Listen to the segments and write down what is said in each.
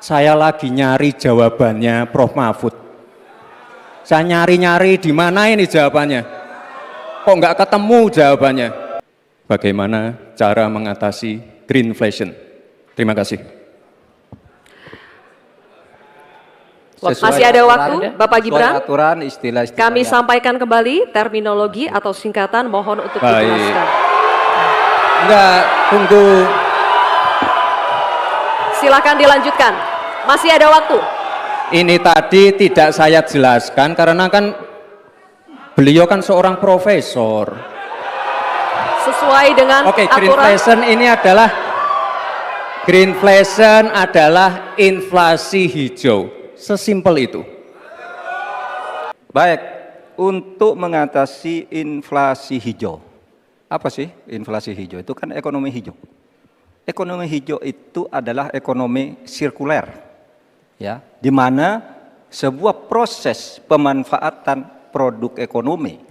Saya lagi nyari jawabannya Prof. Mahfud. Saya nyari-nyari di mana ini jawabannya. Kok nggak ketemu jawabannya? Bagaimana cara mengatasi greenflation? Terima kasih. Masih ada waktu, Bapak Gibran. Aturan, istilah Kami sampaikan kembali terminologi atau singkatan, mohon untuk dijelaskan. Enggak, tunggu. Silakan dilanjutkan. Masih ada waktu. Ini tadi tidak saya jelaskan karena kan beliau kan seorang profesor. Sesuai dengan Oke, aturan. greenflation adalah inflasi hijau. Sesimpel itu. Baik, untuk mengatasi inflasi hijau. Apa sih inflasi hijau? Itu kan ekonomi hijau. Ekonomi hijau itu adalah ekonomi sirkuler, ya, di mana sebuah proses pemanfaatan produk ekonomi,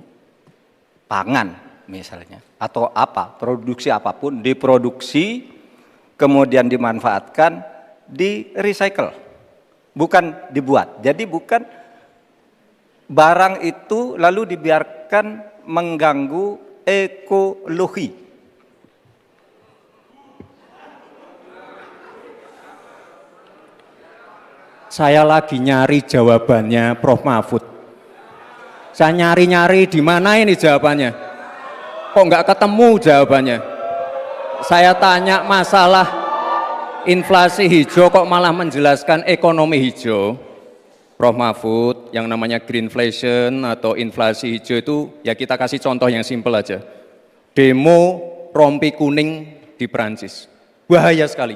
pangan misalnya, atau apa, produksi apapun, diproduksi, kemudian dimanfaatkan, di recycle, bukan dibuat. Jadi bukan barang itu lalu dibiarkan mengganggu ekologi. Saya lagi nyari jawabannya Prof. Mahfud. Saya nyari-nyari di mana ini jawabannya. Kok nggak ketemu jawabannya. Saya tanya masalah inflasi hijau kok malah menjelaskan ekonomi hijau. Prof. Mahfud, yang namanya greenflation atau inflasi hijau itu ya kita kasih contoh yang simpel aja. Demo rompi kuning di Perancis. Bahaya sekali.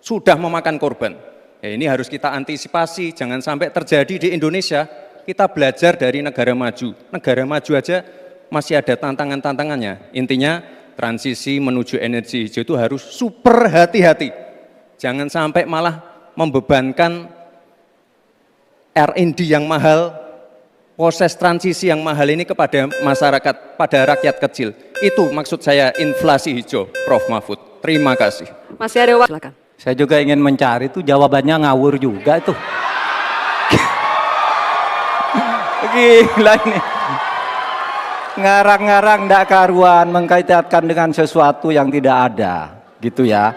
Sudah memakan korban. Ya, ini harus kita antisipasi, jangan sampai terjadi di Indonesia. Kita belajar dari negara maju. Negara maju aja masih ada tantangan-tantangannya. Intinya transisi menuju energi hijau itu harus super hati-hati. Jangan sampai malah membebankan R&D yang mahal, proses transisi yang mahal ini kepada masyarakat, pada rakyat kecil. Itu maksud saya inflasi hijau, Prof. Mahfud. Terima kasih. Masih ada waktu. Silakan. Saya juga ingin mencari itu jawabannya ngawur juga itu. Gila ini. Ngarang-ngarang ndak karuan, mengkaitkan dengan sesuatu yang tidak ada, gitu ya.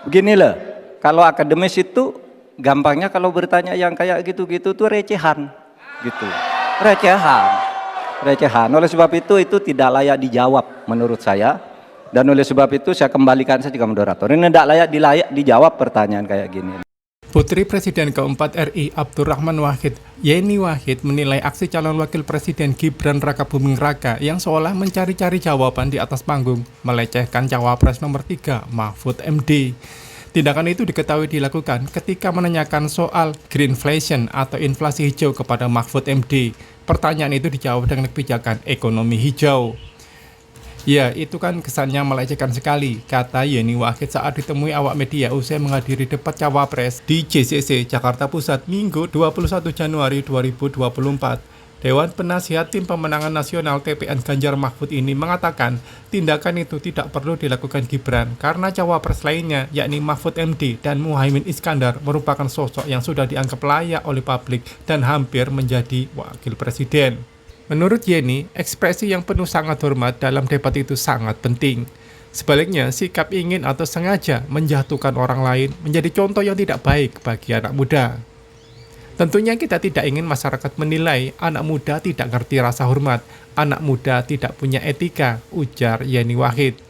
Begini loh, kalau akademis itu gampangnya kalau bertanya yang kayak gitu-gitu tuh recehan, gitu. Recehan. Oleh sebab itu tidak layak dijawab menurut saya. Dan oleh sebab itu saya kembalikan saja ke moderator. Ini tidak layak dijawab pertanyaan kayak gini. Putri Presiden keempat RI Abdurrahman Wahid, Yeni Wahid menilai aksi calon wakil presiden Gibran Rakabuming Raka yang seolah mencari-cari jawaban di atas panggung, melecehkan cawapres nomor 3 Mahfud MD. Tindakan itu diketahui dilakukan ketika menanyakan soal greenflation atau inflasi hijau kepada Mahfud MD. Pertanyaan itu dijawab dengan kebijakan ekonomi hijau. Ya, itu kan kesannya melecehkan sekali, kata Yeni Wahid saat ditemui awak media usai menghadiri debat cawapres di JCC Jakarta Pusat Minggu 21 Januari 2024. Dewan Penasihat Tim Pemenangan Nasional TPN Ganjar Mahfud ini mengatakan tindakan itu tidak perlu dilakukan Gibran karena cawapres lainnya yakni Mahfud MD dan Muhaimin Iskandar merupakan sosok yang sudah dianggap layak oleh publik dan hampir menjadi wakil presiden. Menurut Yeni, ekspresi yang penuh sangat hormat dalam debat itu sangat penting. Sebaliknya, sikap ingin atau sengaja menjatuhkan orang lain menjadi contoh yang tidak baik bagi anak muda. Tentunya kita tidak ingin masyarakat menilai anak muda tidak ngerti rasa hormat, anak muda tidak punya etika, ujar Yeni Wahid.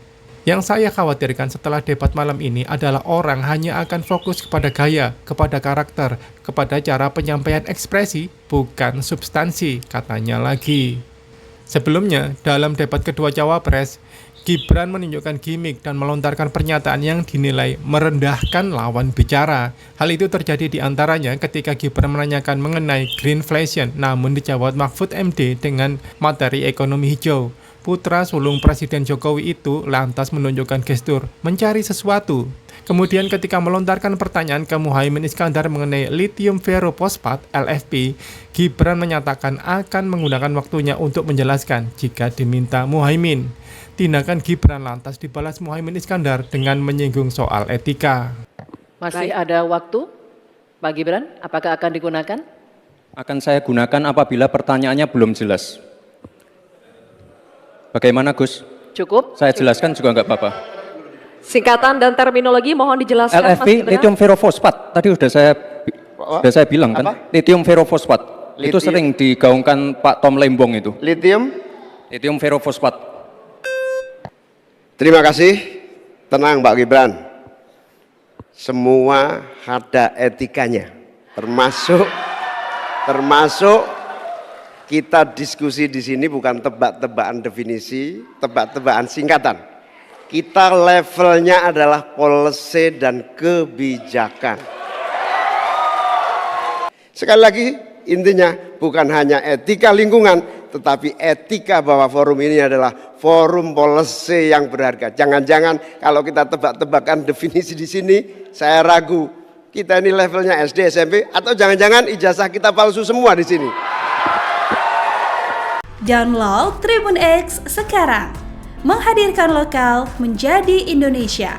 Yang saya khawatirkan setelah debat malam ini adalah orang hanya akan fokus kepada gaya, kepada karakter, kepada cara penyampaian ekspresi, bukan substansi, katanya lagi. Sebelumnya, dalam debat kedua cawapres, Gibran menunjukkan gimmick dan melontarkan pernyataan yang dinilai merendahkan lawan bicara. Hal itu terjadi di antaranya ketika Gibran menanyakan mengenai greenflation, namun dijawab Mahfud MD dengan materi ekonomi hijau. Putra sulung Presiden Jokowi itu lantas menunjukkan gestur mencari sesuatu. Kemudian ketika melontarkan pertanyaan ke Muhaimin Iskandar mengenai lithium ferrophosphate LFP, Gibran menyatakan akan menggunakan waktunya untuk menjelaskan jika diminta Muhaimin. Tindakan Gibran lantas dibalas Muhaimin Iskandar dengan menyinggung soal etika. Masih ada waktu. Pak Gibran, apakah akan digunakan? Akan saya gunakan apabila pertanyaannya belum jelas. Bagaimana Gus? Cukup? Saya jelaskan juga nggak apa-apa. Singkatan dan terminologi mohon dijelaskan, Mas LFP, Gibran. lithium ferrofosfat. Tadi sudah saya bilang kan, Apa? lithium ferrofosfat. Itu Lithium. sering digaungkan Pak Tom Lembong itu. Lithium ferrofosfat. Terima kasih. Tenang Pak Gibran. Semua ada etikanya. Termasuk kita diskusi di sini bukan tebak-tebakan definisi, tebak-tebakan singkatan. Kita levelnya adalah policy dan kebijakan. Sekali lagi intinya bukan hanya etika lingkungan, tetapi etika bahwa forum ini adalah forum policy yang berharga. Jangan-jangan kalau kita tebak-tebakan definisi di sini, saya ragu kita ini levelnya SD, SMP, atau jangan-jangan ijazah kita palsu semua di sini. Download Tribun X sekarang, menghadirkan lokal menjadi Indonesia.